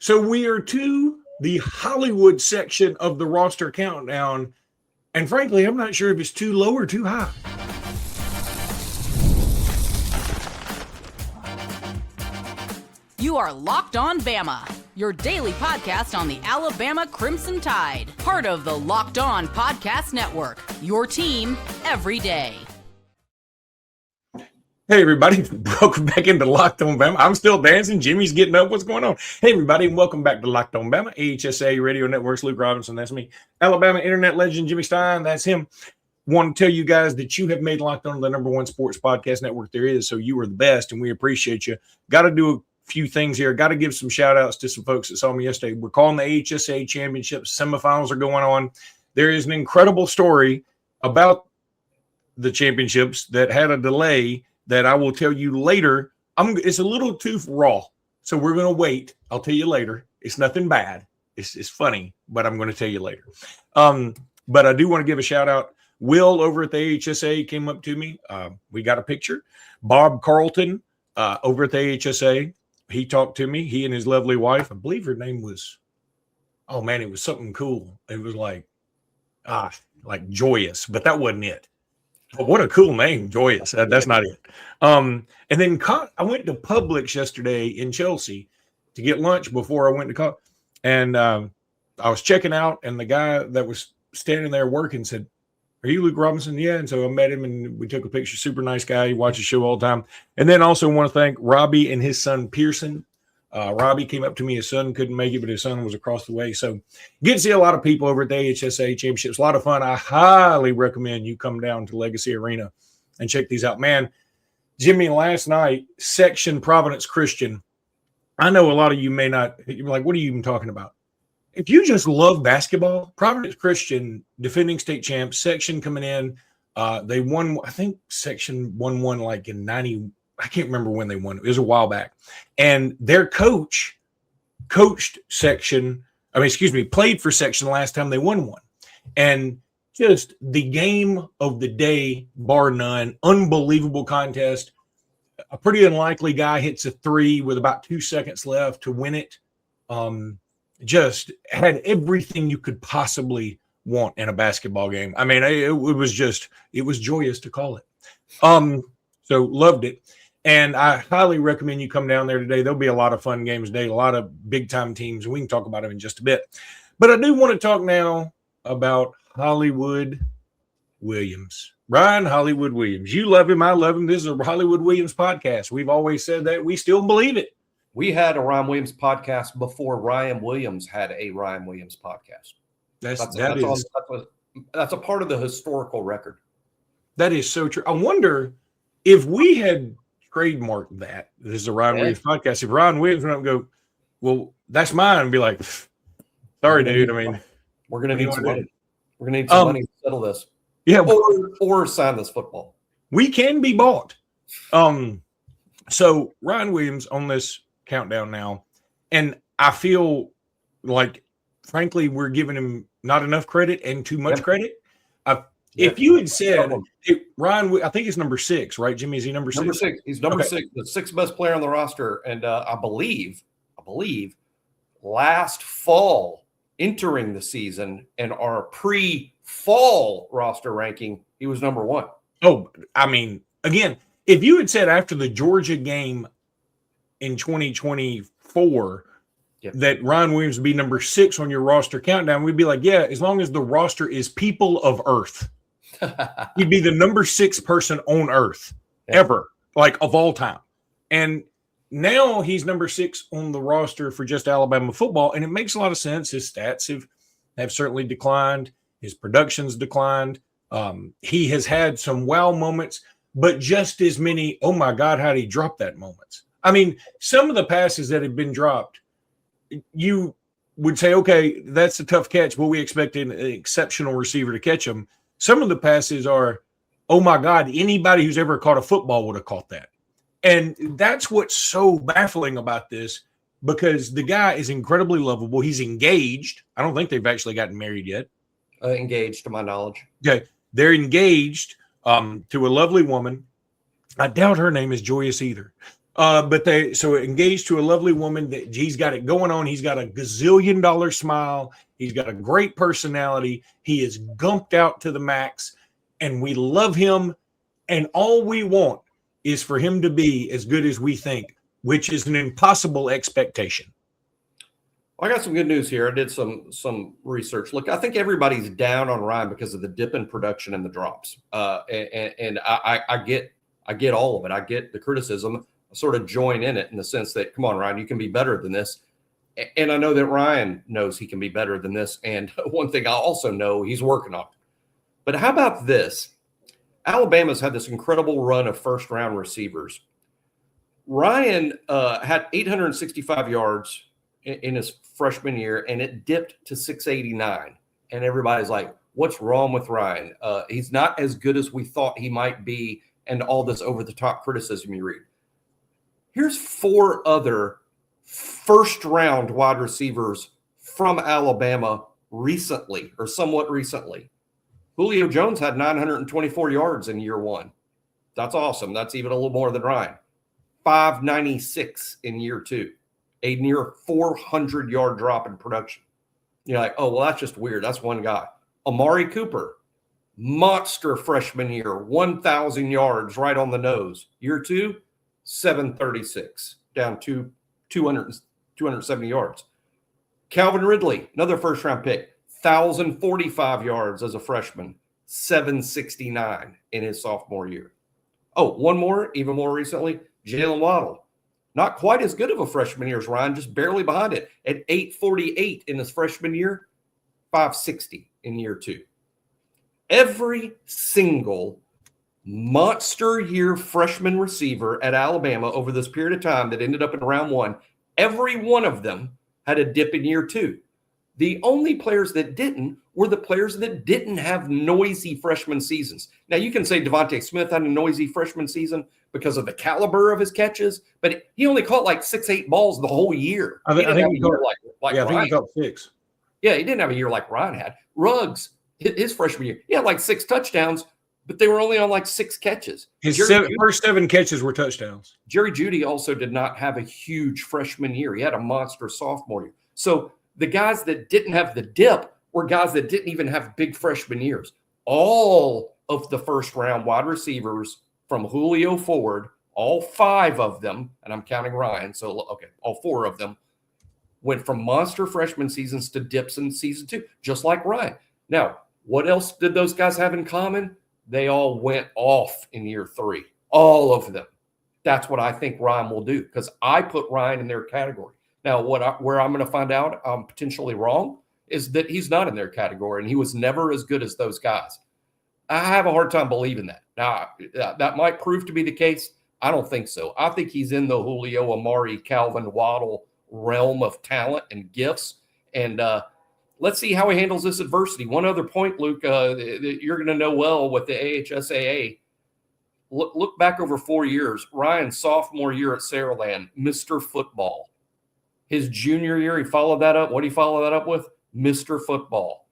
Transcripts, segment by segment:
So we are to the Hollywood section of the roster countdown. And frankly, I'm not sure if it's too low or too high. You are Locked On Bama, your daily podcast on the Alabama Crimson Tide. Part of the Locked On Podcast Network, your team every day. Hey, everybody. Welcome back into Locked On Bama. I'm still dancing. Jimmy's getting up. What's going on? Hey, everybody, and welcome back to Locked On Bama. AHSAA Radio Network's Luke Robinson. That's me. Alabama internet legend Jimmy Stein. That's him. Want to tell you guys that you have made Locked On the number one sports podcast network there is, so you are the best, and we appreciate you. Got to do a few things here. Got to give some shout-outs to some folks that saw me yesterday. We're calling the AHSAA Championships. Semifinals are going on. There is an incredible story about the championships that had a delay that I will tell you later. It's a little too raw, so we're going to wait. I'll tell you later. It's nothing bad. It's funny, but I'm going to tell you later. But I do want to give a shout-out. Will over at the AHSAA came up to me. We got a picture. Bob Carlton over at the AHSAA, he talked to me. He and his lovely wife, I believe her name was, oh, man, it was something cool. It was like Joyous, but that wasn't it. But what a cool name, Joyous. That's not it. And then I went to Publix yesterday in Chelsea to get lunch before I went to college. And I was checking out, and the guy that was standing there working said, "Are you Luke Robinson?" Yeah. And so I met him, and we took a picture. Super nice guy. He watches the show all the time. And then also want to thank Robbie and his son, Pearson. Robbie came up to me. His son couldn't make it, but his son was across the way. So get to see a lot of people over at the AHSAA Championships. A lot of fun. I highly recommend you come down to Legacy Arena and check these out. Man, Jimmy, last night, Section Providence Christian. I know a lot of you may not. You're like, what are you even talking about? If you just love basketball, Providence Christian, defending state champs, Section coming in. They won, I think Section won one like in 90. I can't remember when they won. It was a while back. And their coached Section, played for Section last time they won one. And just the game of the day, bar none. Unbelievable contest. A pretty unlikely guy hits a three with about 2 seconds left to win it. Just had everything you could possibly want in a basketball game. I mean, it was joyous to call it. So loved it. And I highly recommend you come down there today. There'll be a lot of fun games today, a lot of big-time teams. We can talk about them in just a bit. But I do want to talk now about Hollywood Williams. Ryan Hollywood Williams. You love him. I love him. This is a Hollywood Williams podcast. We've always said that. We still believe it. We had a Ryan Williams podcast before Ryan Williams had a Ryan Williams podcast. That's a part of the historical record. That is so true. I wonder if we had trademarked that. This is a Ryan Williams podcast. If Ryan Williams went up and go, well, that's mine, and be like, sorry, dude. I mean, we're going to need some money. We're going to need some money to settle this. Yeah. Or sign this football. We can be bought. So Ryan Williams on this countdown now, and I feel like, frankly, we're giving him not enough credit and too much credit. If you had said Ryan, I think he's number 6, right, Jimmy? Is he number 6? Number 6. He's number 6, the 6th best player on the roster, and I believe last fall, entering the season and our pre-fall roster ranking, he was number 1. Oh, I mean, again, if you had said after the Georgia game in 2024 that Ryan Williams would be number 6 on your roster countdown, we'd be like, yeah, as long as the roster is people of earth, he'd be the number 6 person on earth ever, like of all time. And now he's number 6 on the roster for just Alabama football, and it makes a lot of sense. His stats have certainly declined. His production's declined. He has had some wow moments, but just as many, oh my God, how did he drop that moments? I mean, some of the passes that have been dropped, you would say, okay, that's a tough catch, but we expected an exceptional receiver to catch them. Some of the passes are, oh my God, anybody who's ever caught a football would have caught that. And that's what's so baffling about this, because the guy is incredibly lovable. He's engaged. I don't think they've actually gotten married yet. Engaged, to my knowledge. Okay. They're engaged to a lovely woman. I doubt her name is Joyous either. So engaged to a lovely woman that he's got it going on. He's got a gazillion-dollar smile. He's got a great personality. He is gumped out to the max, and we love him. And all we want is for him to be as good as we think, which is an impossible expectation. I got some good news here. I did some research. Look, I think everybody's down on Ryan because of the dip in production and the drops. And I get all of it. I get the criticism. I sort of join in it in the sense that, come on, Ryan, you can be better than this. And I know that Ryan knows he can be better than this. And one thing I also know, he's working on it. But how about this? Alabama's had this incredible run of first-round receivers. Ryan had 865 yards in his freshman year, and it dipped to 689. And everybody's like, what's wrong with Ryan? He's not as good as we thought he might be, and all this over-the-top criticism you read. Here's 4 other first-round wide receivers from Alabama recently, or somewhat recently. Julio Jones had 924 yards in year 1. That's awesome. That's even a little more than Ryan. 596 in year 2. A near 400-yard drop in production. You're like, oh, well, that's just weird. That's one guy. Amari Cooper, monster freshman year, 1,000 yards right on the nose. Year 2, 736, down to 270 yards. Calvin Ridley, another first-round pick, 1,045 yards as a freshman, 769 in his sophomore year. Oh, one more, even more recently, Jalen Waddle. Not quite as good of a freshman year as Ryan, just barely behind it at 848 in his freshman year, 560 in year 2. Every single monster year freshman receiver at Alabama over this period of time that ended up in round 1, every one of them had a dip in year 2. The only players that didn't were the players that didn't have noisy freshman seasons. Now, you can say Devontae Smith had a noisy freshman season because of the caliber of his catches, but he only caught like 6-8 balls the whole year. I think he caught like I think he caught 6. Yeah, he didn't have a year like Ryan had. Ruggs, his freshman year, he had like 6 touchdowns, but they were only on like 6 catches. His first 7 catches were touchdowns. Jerry Jeudy also did not have a huge freshman year. He had a monster sophomore year. So the guys that didn't have the dip were guys that didn't even have big freshman years. All of the first-round wide receivers from Julio forward, all 5 of them, and I'm counting Ryan, so okay, all 4 of them went from monster freshman seasons to dips in season 2, just like Ryan. Now, what else did those guys have in common? They all went off in year 3, all of them. That's what I think Ryan will do, because I put Ryan in their category. Now, where I'm going to find out I'm potentially wrong is that he's not in their category, and he was never as good as those guys. I have a hard time believing that. Now, that might prove to be the case. I don't think so. I think he's in the Julio, Amari, Calvin, Waddle realm of talent and gifts. And let's see how he handles this adversity. One other point, Luke, that you're going to know well with the AHSAA. Look back over 4 years. Ryan's sophomore year at Saraland, Mr. Football. His junior year, he followed that up. What did he follow that up with? Mr. Football.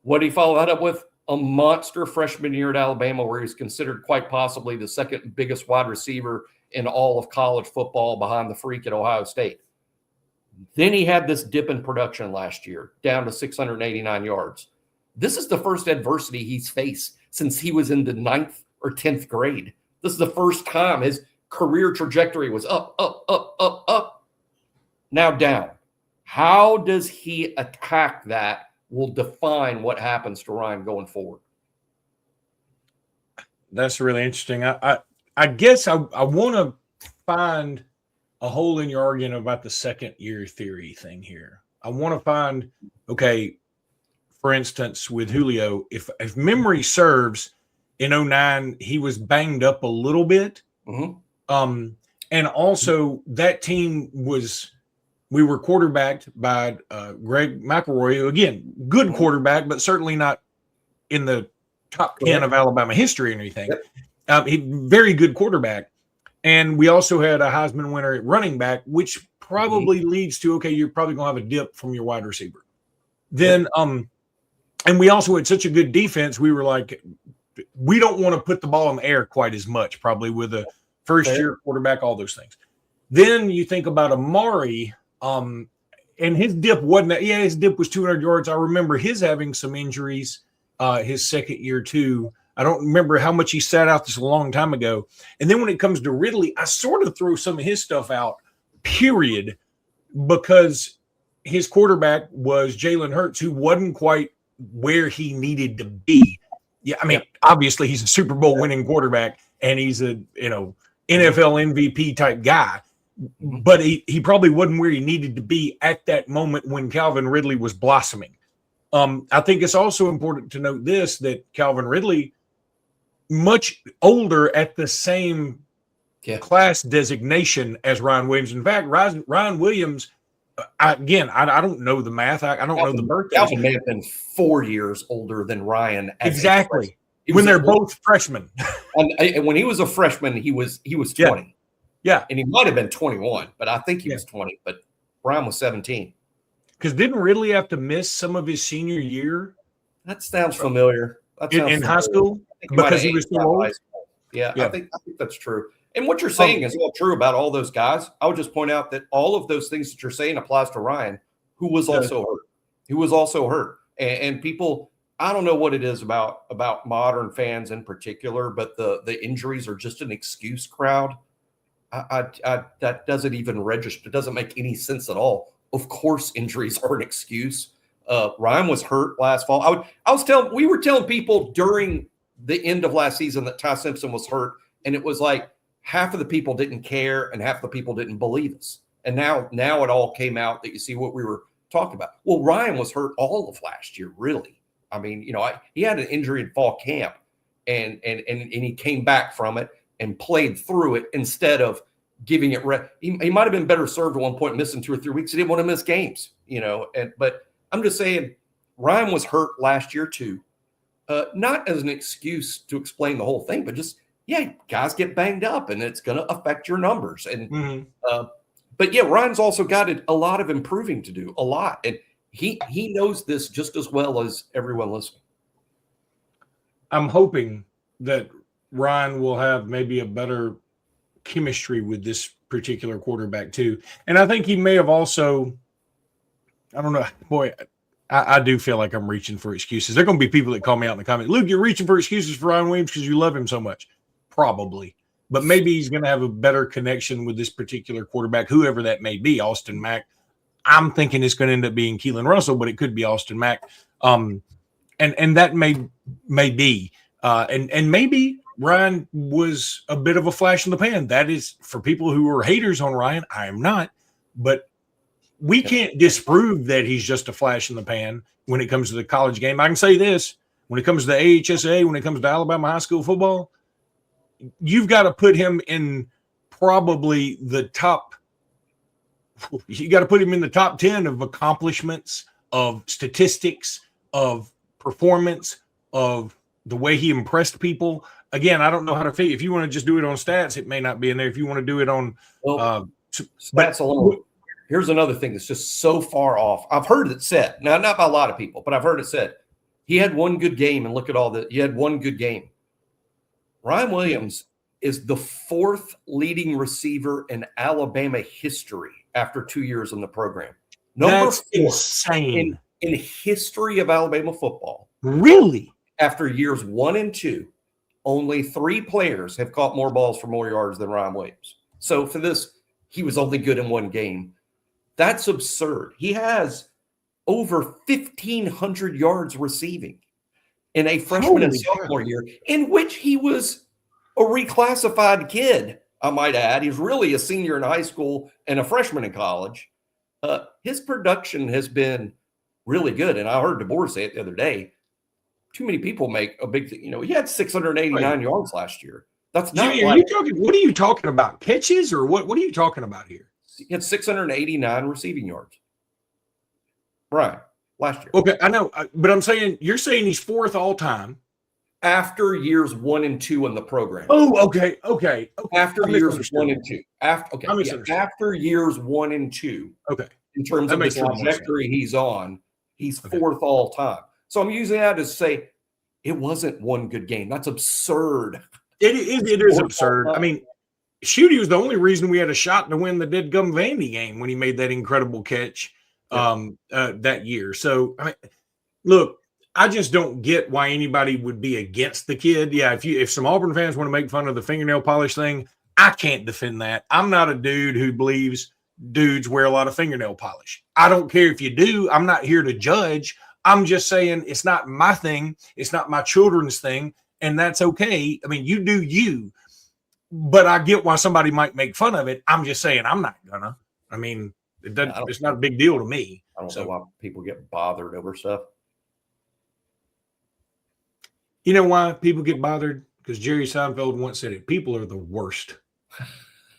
What did he follow that up with? A monster freshman year at Alabama, where he's considered quite possibly the second biggest wide receiver in all of college football behind the freak at Ohio State. Then he had this dip in production last year, down to 689 yards. This is the first adversity he's faced since he was in the 9th or 10th grade. This is the first time his career trajectory was up, up, up, up, up. Now down. How does he attack that will define what happens to Ryan going forward. That's really interesting. I guess I want to find a hole in your argument about the second year theory thing here. I want to find, okay, for instance, with Julio, if memory serves, in 2009, he was banged up a little bit. Mm-hmm. And also that team we were quarterbacked by Greg McElroy, who, again, good quarterback, but certainly not in the top 10 of Alabama history or anything. Very good quarterback. And we also had a Heisman winner at running back, which probably leads to, okay, you're probably going to have a dip from your wide receiver. Then, and we also had such a good defense, we were like, we don't want to put the ball in the air quite as much, probably with a first-year quarterback, all those things. Then you think about Amari, and his dip wasn't. Yeah, his dip was 200 yards. I remember his having some injuries his second year too. I don't remember how much he sat out this a long time ago. And then when it comes to Ridley, I sort of throw some of his stuff out, period, because his quarterback was Jalen Hurts, who wasn't quite where he needed to be. Yeah, I mean, obviously he's a Super Bowl winning quarterback and he's a NFL MVP type guy, but he probably wasn't where he needed to be at that moment when Calvin Ridley was blossoming. I think it's also important to note this, that Calvin Ridley, much older at the same class designation as Ryan Williams. In fact, Ryan Williams, I don't know the math. I don't know the birthday. Calvin may have been 4 years older than Ryan. Exactly. When they're both freshmen. And when he was a freshman, he was 20. Yeah. And he might have been 21, but I think he was 20. But Ryan was 17. Because didn't Ridley have to miss some of his senior year? That sounds familiar. In high school? Because he was so old? Yeah, I think that's true. And what you're saying is all true about all those guys. I would just point out that all of those things that you're saying applies to Ryan, who was also hurt. He was also hurt. And people, I don't know what it is about modern fans in particular, but the injuries are just an excuse crowd. That doesn't even register. It doesn't make any sense at all. Of course, injuries are an excuse. Ryan was hurt last fall. We were telling people during the end of last season that Ty Simpson was hurt, and it was like half of the people didn't care and half the people didn't believe us. And now it all came out that you see what we were talking about. Well, Ryan was hurt all of last year, really. I mean, he had an injury in fall camp, and he came back from it and played through it instead of giving it. He might have been better served at one point, missing 2 or 3 weeks. He didn't want to miss games, But I'm just saying, Ryan was hurt last year too, not as an excuse to explain the whole thing, but just guys get banged up, and it's going to affect your numbers. And but Ryan's also got a lot of improving to do, a lot, and he knows this just as well as everyone listening. I'm hoping that Ryan will have maybe a better chemistry with this particular quarterback too. And I think he may have also, I don't know, boy, I do feel like I'm reaching for excuses. There are going to be people that call me out in the comments, Luke, you're reaching for excuses for Ryan Williams because you love him so much. Probably. But maybe he's going to have a better connection with this particular quarterback, whoever that may be, Austin Mack. I'm thinking it's going to end up being Keelon Russell, but it could be Austin Mack. And that may be. And maybe Ryan was a bit of a flash in the pan. That is, for people who are haters on Ryan, I am not. But we can't disprove that he's just a flash in the pan when it comes to the college game. I can say this, when it comes to the AHSAA, when it comes to Alabama high school football, you've got to put him in probably the top. You got to put him in the top 10 of accomplishments, of statistics, of performance, of the way he impressed people. Again, I don't know how to figure. If you want to just do it on stats, it may not be in there. If you want to do it on stats alone. Here's another thing that's just so far off. I've heard it said, now not by a lot of people, but I've heard it said, he had one good game, and look at all that. He had one good game. Ryan Williams is the 4th leading receiver in Alabama history after 2 years in the program. That's 4 insane in history of Alabama football. Really? After years 1 and 2, only 3 players have caught more balls for more yards than Ryan Williams. So for this, he was only good in one game. That's absurd. He has over 1,500 yards receiving in a freshman and sophomore year, in which he was a reclassified kid, I might add. He's really a senior in high school and a freshman in college. His production has been really good. And I heard DeBoer say it the other day. Too many people make a big thing. He had 689 yards last year. That's not Jimmy, what are you talking about? Catches or what? What are you talking about here? He had 689 receiving yards. Right. Last year. Okay, I know. But I'm saying, you're saying he's 4th all time. After years 1 and 2 in the program. Oh, okay. After years 1 and 2. After years 1 and 2. Okay. In terms of the trajectory he's on, he's 4th all time. So I'm using that to say it wasn't one good game. That's absurd. It is absurd. I mean, Shooty was the only reason we had a shot to win the Deadgum Vandy game when he made that incredible catch that year. So, look, I just don't get why anybody would be against the kid. Yeah, if some Auburn fans want to make fun of the fingernail polish thing, I can't defend that. I'm not a dude who believes dudes wear a lot of fingernail polish. I don't care if you do. I'm not here to judge. I'm just saying it's not my thing. It's not my children's thing, and that's okay. I mean, you do you, but I get why somebody might make fun of it. I'm just saying I'm not gonna. I mean, it's not a big deal to me. I don't know why people get bothered over stuff. You know why people get bothered? Because Jerry Seinfeld once said it. People are the worst.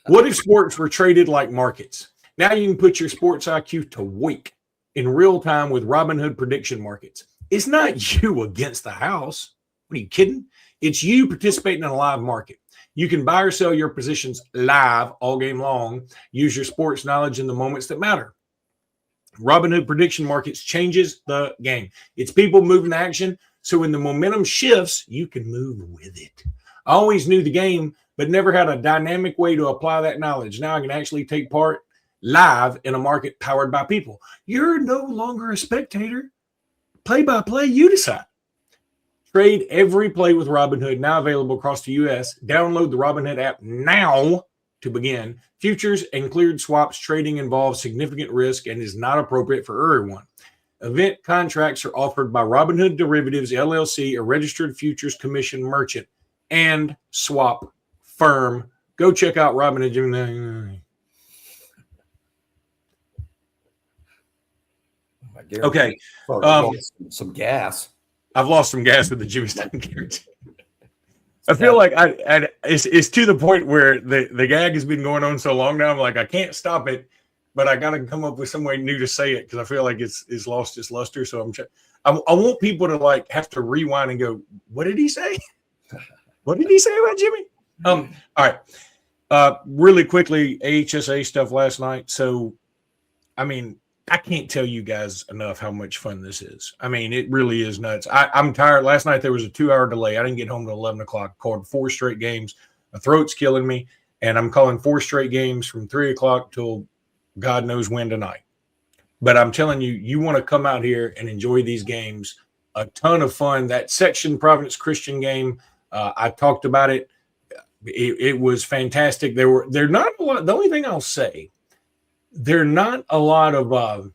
What if sports were traded like markets? Now you can put your sports IQ to work in real time with Robinhood prediction markets. It's not you against the house. What are you kidding? It's you participating in a live market. You can buy or sell your positions live all game long. Use your sports knowledge in the moments that matter. Robinhood prediction markets changes the game. It's people moving to action. So when the momentum shifts, you can move with it. I always knew the game, but never had a dynamic way to apply that knowledge. Now I can actually take part live in a market powered by people. You're no longer a spectator. Play by play, you decide. Trade every play with Robinhood, now available across the U.S. Download the Robinhood app now to begin. Futures and cleared swaps trading involves significant risk and is not appropriate for everyone. Event contracts are offered by Robinhood Derivatives, LLC, a registered futures commission merchant and swap firm. Go check out Robinhood. Okay. Some gas. I've lost some gas with the Jimmy Stein guarantee. I feel like it's to the point where the gag has been going on so long now. I'm like, I can't stop it, but I got to come up with some way new to say it because I feel like it's lost its luster. So I want people to like have to rewind and go, what did he say? What did he say about Jimmy? All right. Really quickly, AHSAA stuff last night. So, I mean, I can't tell you guys enough how much fun this is. I mean, it really is nuts. I'm tired. Last night there was a 2-hour delay. I didn't get home till 11 o'clock. Called 4 straight games. My throat's killing me, and I'm calling 4 straight games from 3 o'clock till God knows when tonight. But I'm telling you, you want to come out here and enjoy these games. A ton of fun. That Section Providence Christian game, I talked about it. It was fantastic. They're not a lot. The only thing I'll say, they're not a lot of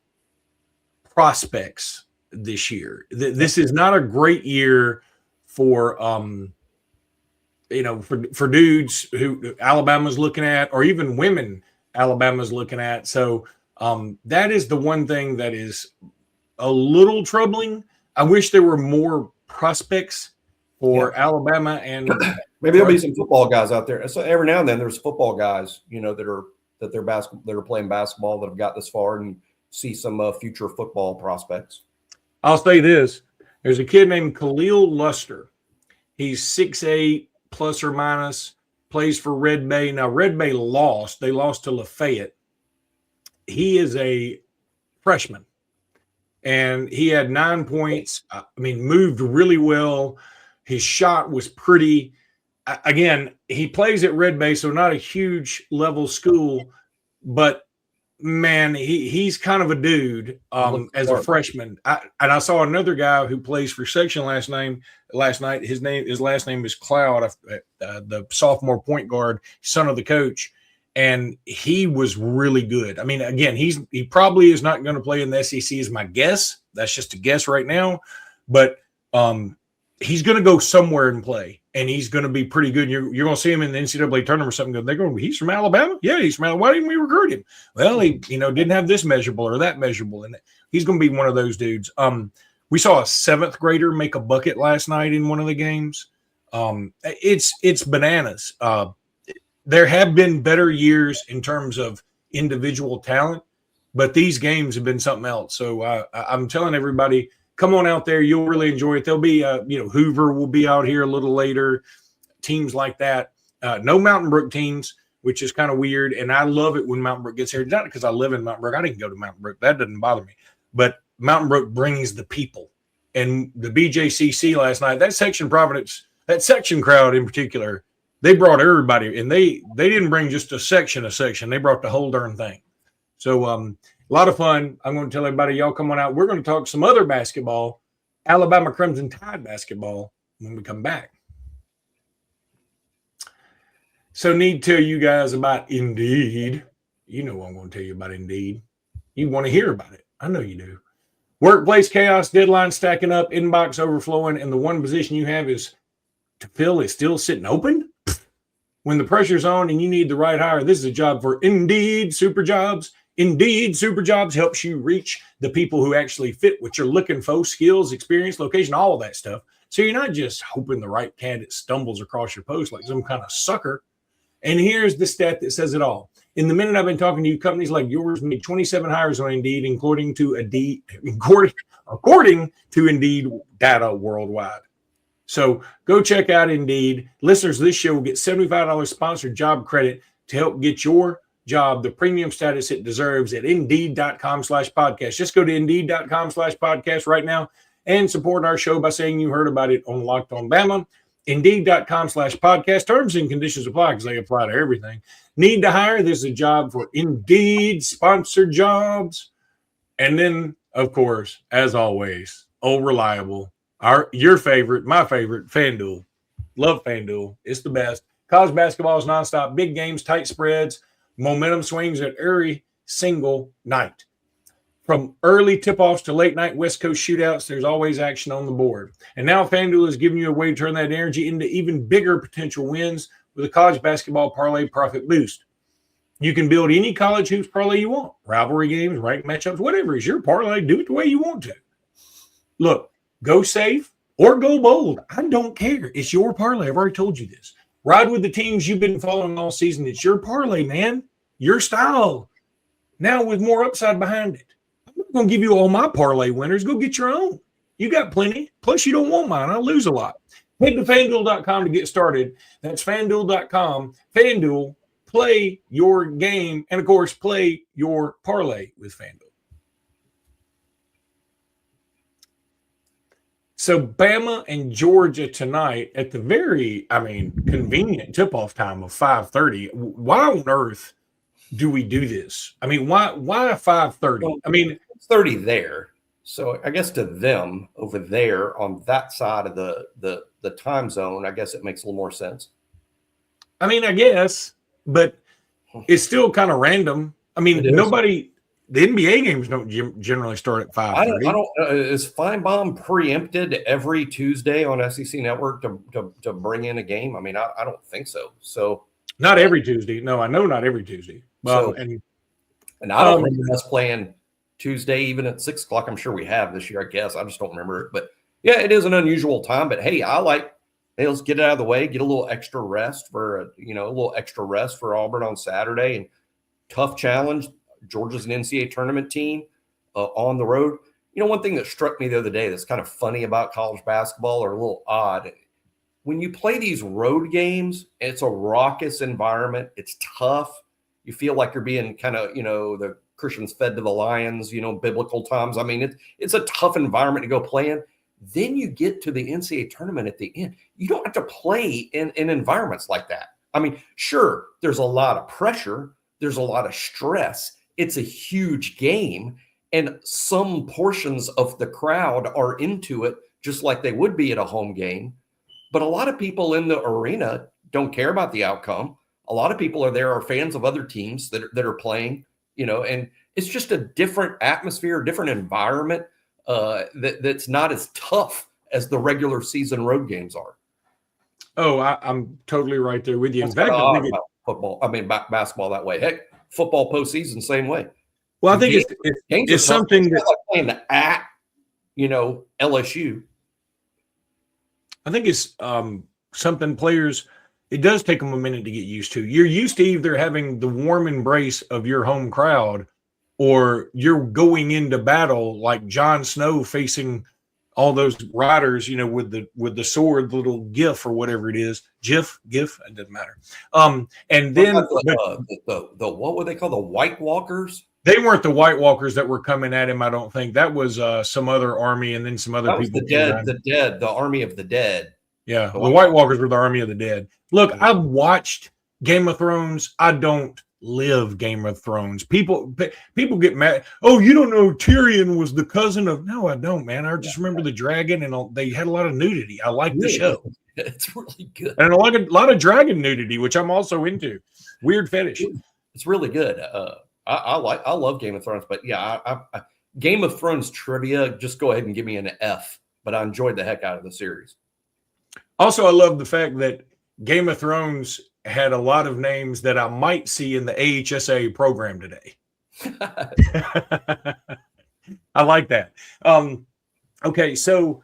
prospects this year. This is not a great year for for dudes who Alabama's looking at, or even women Alabama's looking at. So that is the one thing that is a little troubling. I wish there were more prospects for Alabama, and maybe there'll be some football guys out there. So every now and then there's football guys, that are playing basketball that have got this far, and see some future football prospects. I'll say this: there's a kid named Khalil Luster. He's 6'8", plus or minus. Plays for Red Bay. Now Red Bay lost. They lost to Lafayette. He is a freshman, and he had 9 points. I mean, moved really well. His shot was pretty. Again, he plays at Red Bay, so not a huge level school, but man, he's kind of a dude as a freshman. I saw another guy who plays for Section last night. His last name is Cloud, the sophomore point guard, son of the coach, and he was really good. I mean, again, he probably is not going to play in the SEC, is my guess. That's just a guess right now, but he's going to go somewhere and play, and he's going to be pretty good. You're going to see him in the NCAA tournament or something. They're going, he's from Alabama? Yeah, he's from Alabama. Why didn't we recruit him? Well, he didn't have this measurable or that measurable, and he's going to be one of those dudes. We saw a 7th grader make a bucket last night in one of the games. It's bananas. There have been better years in terms of individual talent, but these games have been something else. So I'm telling everybody, come on out there. You'll really enjoy it. There'll be, Hoover will be out here a little later, teams like that. No Mountain Brook teams, which is kind of weird. And I love it when Mountain Brook gets here. Not because I live in Mountain Brook. I didn't go to Mountain Brook. That doesn't bother me. But Mountain Brook brings the people. And the BJCC last night, that Section Providence, that Section crowd in particular, They brought everybody, and they didn't bring just a section. They brought the whole darn thing. So a lot of fun. I'm going to tell everybody, y'all come on out. We're going to talk some other basketball, Alabama Crimson Tide basketball, when we come back. So need to tell you guys about Indeed. You know what I'm going to tell you about Indeed. You want to hear about it. I know you do. Workplace chaos, deadline stacking up, inbox overflowing, and the one position you have is to fill is still sitting open? When the pressure's on and you need the right hire, this is a job for Indeed Super Jobs. Indeed Super Jobs helps you reach the people who actually fit what you're looking for, skills, experience, location, all of that stuff. So you're not just hoping the right candidate stumbles across your post like some kind of sucker. And here's the stat that says it all. In the minute I've been talking to you, companies like yours made 27 hires on Indeed, according to Indeed data worldwide. So go check out Indeed. Listeners of this show will get $75 sponsored job credit to help get your job the premium status it deserves at Indeed.com/podcast. Just go to Indeed.com/podcast right now and support our show by saying you heard about it on Locked On Bama. Indeed.com/podcast. Terms and conditions apply because they apply to everything. Need to hire? This is a job for Indeed sponsored jobs. And then, of course, as always, reliable. Your favorite, my favorite, FanDuel. Love FanDuel. It's the best. College basketball is nonstop. Big games, tight spreads, momentum swings at every single night. From early tip-offs to late-night West Coast shootouts, there's always action on the board. And now FanDuel is giving you a way to turn that energy into even bigger potential wins with a college basketball parlay profit boost. You can build any college hoops parlay you want. Rivalry games, ranked matchups, whatever is your parlay. Do it the way you want to. Look, go safe or go bold. I don't care. It's your parlay. I've already told you this. Ride with the teams you've been following all season. It's your parlay, man. Your style. Now with more upside behind it. I'm not going to give you all my parlay winners. Go get your own. You got plenty. Plus, you don't want mine. I'll lose a lot. Head to FanDuel.com to get started. That's FanDuel.com. FanDuel, play your game. And, of course, play your parlay with FanDuel. So Bama and Georgia tonight at the very, convenient tip-off time of 5:30. Why on earth do we do this? I mean, why 5:30? Well, it's 30 there. So I guess to them over there on that side of the time zone, I guess it makes a little more sense. I guess, but it's still kind of random. The NBA games don't generally start at 5:30. Is Feinbaum preempted every Tuesday on SEC Network to bring in a game? I don't think so. So not every Tuesday. No, I know not every Tuesday. Well, and I don't remember us playing Tuesday even at 6 o'clock. I'm sure we have this year. I guess I just don't remember it. But yeah, it is an unusual time. But hey, let's get it out of the way. Get a little extra rest for Auburn on Saturday, and tough challenge. Georgia's an NCAA tournament team on the road. One thing that struck me the other day that's kind of funny about college basketball, or a little odd, when you play these road games, it's a raucous environment. It's tough. You feel like you're being kind of, the Christians fed to the lions, biblical times. It's a tough environment to go play in. Then you get to the NCAA tournament at the end. You don't have to play in environments like that. Sure, there's a lot of pressure. There's a lot of stress. It's a huge game, and some portions of the crowd are into it just like they would be at a home game. But a lot of people in the arena don't care about the outcome. A lot of people are fans of other teams that are playing, and it's just a different atmosphere, different environment that's not as tough as the regular season road games are. Oh, I'm totally right there with you. In fact, I think football, basketball that way. Heck, football postseason, same way. Well, I think it's something that's like playing at, LSU. I think it's something players, it does take them a minute to get used to. You're used to either having the warm embrace of your home crowd, or you're going into battle like Jon Snow facing all those riders, with the sword, the little GIF or whatever it is, GIF, it doesn't matter. And then the what would they call the White Walkers? They weren't the White Walkers that were coming at him. I don't think that was some other army, and then some other people. The army of the dead. Yeah, the White Walkers were the army of the dead. Look, I've watched Game of Thrones. I don't live Game of Thrones. People get mad. Oh, you don't know Tyrion was the cousin of. No, I don't, man. I just remember the dragon, and they had a lot of nudity. I like the show. It's really good, and I like a lot of dragon nudity, which I'm also into. Weird fetish. It's really good. I love Game of Thrones, but yeah, I Game of Thrones trivia. Just go ahead and give me an F. But I enjoyed the heck out of the series. Also, I love the fact that Game of Thrones had a lot of names that I might see in the AHSAA program today. I like that. Okay, so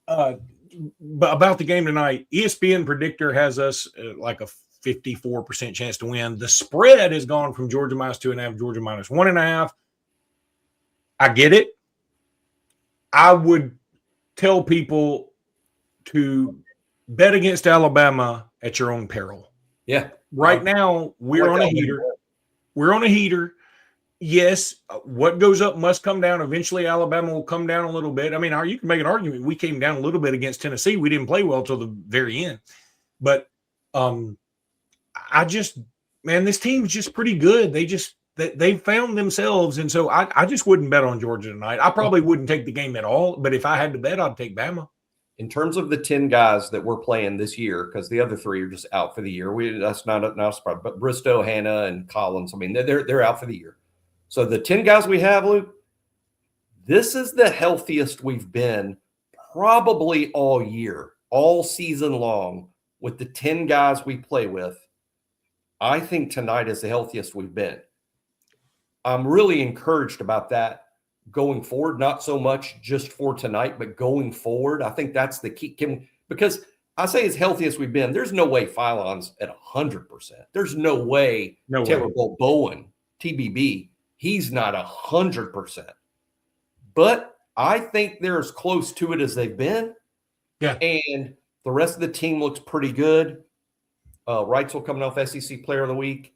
about the game tonight, ESPN predictor has us like a 54% chance to win. The spread has gone from Georgia -2.5, Georgia -1.5. I get it. I would tell people to bet against Alabama at your own peril. Yeah. Right now, we're on a heater. We're on a heater. Yes, what goes up must come down. Eventually, Alabama will come down a little bit. I mean, you can make an argument. We came down a little bit against Tennessee. We didn't play well till the very end. But this team's just pretty good. They found themselves. And so I just wouldn't bet on Georgia tonight. I probably wouldn't take the game at all. But if I had to bet, I'd take Bama. In terms of the 10 guys that we're playing this year, because the other 3 are just out for the year. That's not a surprise. But Bristow, Hannah, and Collins, I mean, they're out for the year. So the 10 guys we have, Luke, this is the healthiest we've been probably all year, all season long, with the 10 guys we play with. I think tonight is the healthiest we've been. I'm really encouraged about that going forward, not so much just for tonight, but going forward. I think that's the key. Because I say as healthy as we've been, there's no way Philon's at 100%. There's no way Taylor Bowen, TBB, he's not 100%. But I think they're as close to it as they've been. Yeah. And the rest of the team looks pretty good. Wrightsville coming off SEC Player of the Week.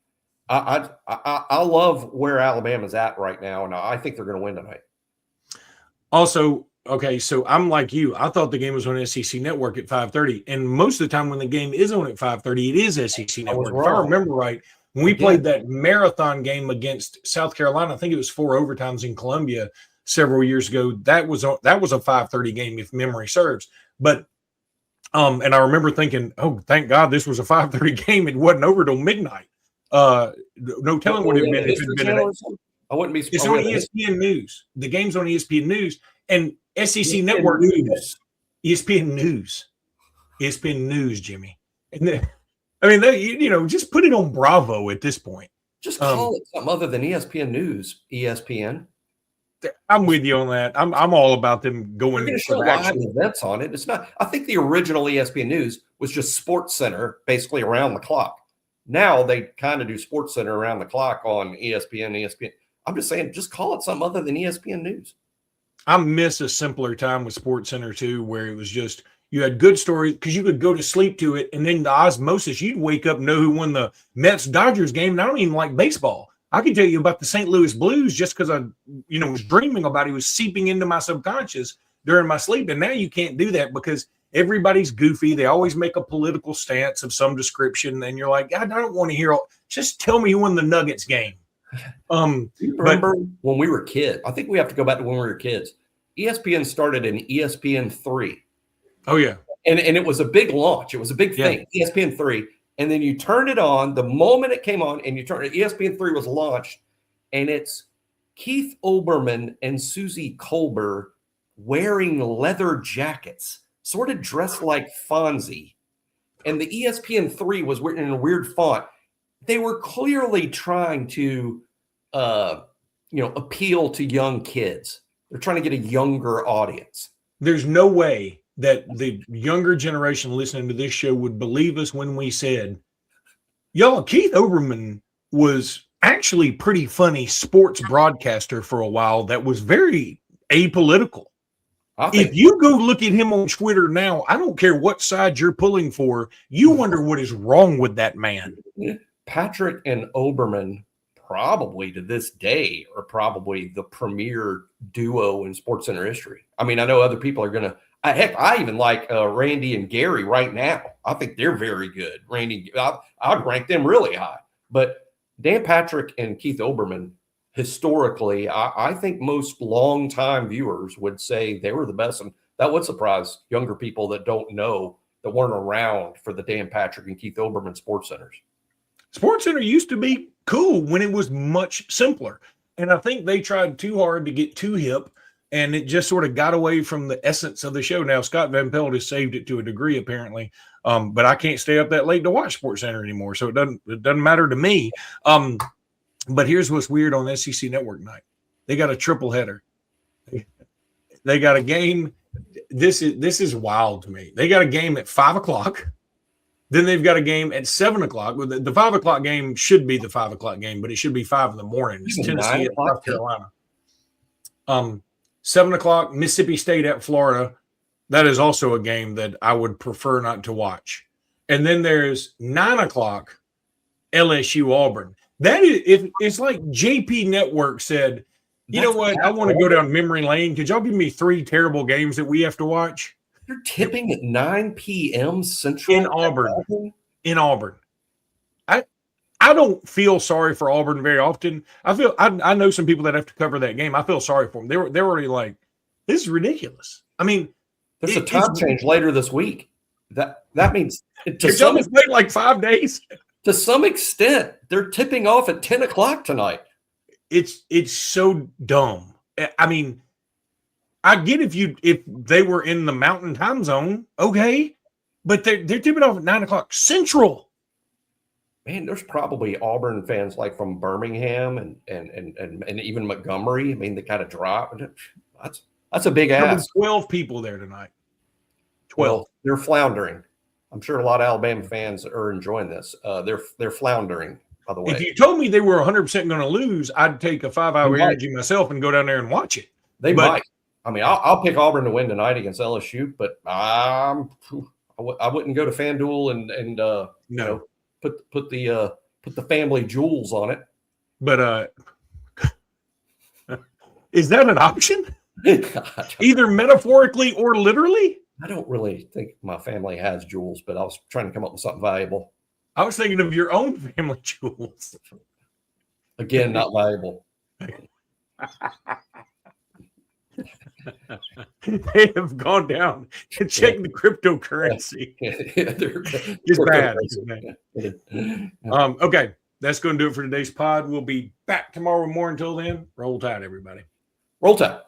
I love where Alabama's at right now, and I think they're going to win tonight. Also, okay, so I'm like you. I thought the game was on SEC Network at 5:30, and most of the time when the game is on at 5:30, it is SEC Network. If I remember right, when we played that marathon game against South Carolina, I think it was 4 overtimes in Columbia several years ago. That was a 5:30 game, if memory serves. But and I remember thinking, oh, thank God this was a 5:30 game. It wasn't over till midnight. No telling what it would have been if it had been. I wouldn't be surprised. It's on ESPN News. The game's on ESPN News and SEC Network News. ESPN News, Jimmy. And just put it on Bravo at this point. Just call it something other than ESPN News. ESPN. I'm with you on that. I'm all about them going to show live events on it. It's not. I think the original ESPN News was just Sports Center, basically around the clock. Now they kind of do Sports Center around the clock on ESPN. I'm just saying, just call it something other than ESPN News. I miss a simpler time with Sports Center too, where it was just you had good stories because you could go to sleep to it, and then the osmosis, you'd wake up and know who won the Mets-Dodgers game. And I don't even like baseball. I can tell you about the St. Louis Blues just because I, was dreaming about it. It was seeping into my subconscious during my sleep, and now you can't do that because everybody's goofy. They always make a political stance of some description, and you're like, I don't want to hear just tell me who won the Nuggets game. Remember when we were kids? I think we have to go back to when we were kids. ESPN started in ESPN3. Oh, yeah. And it was a big launch. It was a big thing, ESPN3. And then you turned it on the moment it came on, and you turned it. ESPN3 was launched, and it's Keith Olbermann and Susie Colbert wearing leather jackets, sort of dressed like Fonzie. And the ESPN3 was written in a weird font. They were clearly trying to, appeal to young kids. They're trying to get a younger audience. There's no way that the younger generation listening to this show would believe us when we said, Keith Olbermann was actually pretty funny sports broadcaster for a while that was very apolitical. If you go look at him on Twitter now, I don't care what side you're pulling for, you wonder what is wrong with that man. Patrick and Olbermann probably to this day are probably the premier duo in SportsCenter history. I mean, I know other people are Heck, I even like Randy and Gary right now. I think they're very good. Randy, I'd rank them really high. But Dan Patrick and Keith Olbermann, historically, I think most longtime viewers would say they were the best. And that would surprise younger people that don't know, that weren't around for the Dan Patrick and Keith Olbermann Sports Centers. Sports Center used to be cool when it was much simpler. And I think they tried too hard to get too hip, and it just sort of got away from the essence of the show. Now, Scott Van Pelt has saved it to a degree, apparently. But I can't stay up that late to watch Sports Center anymore, so it doesn't matter to me. But here's what's weird on SEC Network night. They got a triple header. They got a game. This is wild to me. They got a game at 5 o'clock. Then they've got a game at 7 o'clock. The 5 o'clock game should be the 5 o'clock game, but it should be 5 in the morning. It's Tennessee at South Carolina. 7 o'clock, Mississippi State at Florida. That is also a game that I would prefer not to watch. And then there's 9 o'clock, LSU Auburn. That is, it's like JP Network said, you know what? I want to go down memory lane. Could y'all give me 3 terrible games that we have to watch? You're tipping at 9 p.m. Central in Auburn. In Auburn. I don't feel sorry for Auburn very often. I know some people that have to cover that game. I feel sorry for them. They're already like, this is ridiculous. I mean, there's a time change later this week. That means to some extent, like 5 days. To some extent, they're tipping off at 10 o'clock tonight. It's so dumb. I mean, I get if they were in the Mountain Time Zone, okay, but they're tipping off at 9 o'clock Central. Man, there's probably Auburn fans like from Birmingham and even Montgomery. I mean, they kind of drop. That's a big ask. 12 people there tonight. 12. Well, they're floundering. I'm sure a lot of Alabama fans are enjoying this. They're floundering, by the way. If you told me they were 100% going to lose, I'd take a 5-hour energy myself and go down there and watch it. They might. I mean, I'll pick Auburn to win tonight against LSU, but I wouldn't go to FanDuel and no. Put the family jewels on it. But is that an option? Either metaphorically or literally? I don't really think my family has jewels, but I was trying to come up with something valuable. I was thinking of your own family jewels. Again, not valuable. They have gone down and checked the cryptocurrency. It's bad. Okay, that's going to do it for today's pod. We'll be back tomorrow morning. Until then, roll tide, everybody. Roll tide.